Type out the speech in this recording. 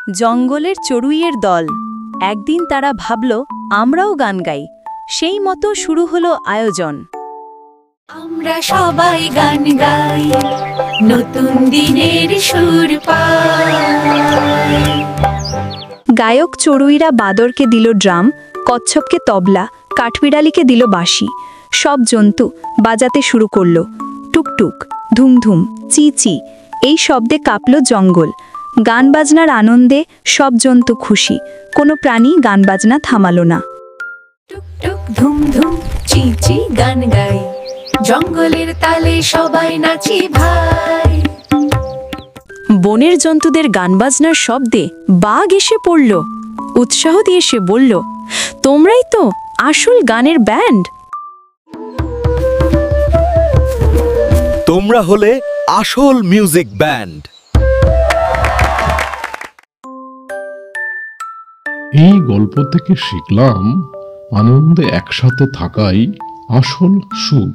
জঙ্গলের চড়ুইয়ের দল। একদিন তারা ভাবল, আমরাও গান গাই। সেই মতো শুরু হলো আয়োজন। আমরা সবাই গান গাই, নতুন দিনের সুর পাই। গায়ক চড়ুইরা বাদরকে দিল ড্রাম, কচ্ছপকে তবলা, কাঠবিড়ালিকে দিল বাঁশি। সব জন্তু বাজাতে শুরু করলো, টুকটুক, ধুমধুম, চি চি। এই শব্দে কাঁপল জঙ্গল। গান বাজনার আনন্দে সব জন্তু খুশি, কোনো প্রাণী গান বাজনা থামালো না। টুক টুক ধুম ধুম চি চি গান গাই, জঙ্গলের তালে সবাই নাচি ভাই। বনের জন্তুদের গান বাজনার শব্দে বাঘ এসে পড়ল, উৎসাহ দিয়ে সে বলল, তোমরাই তো আসল গানের ব্যান্ড। তোমরা হলে আসল মিউজিক ব্যান্ড। এই গল্প থেকে শিখলাম, আনন্দে একসাথে থাকাই আসল সুখ।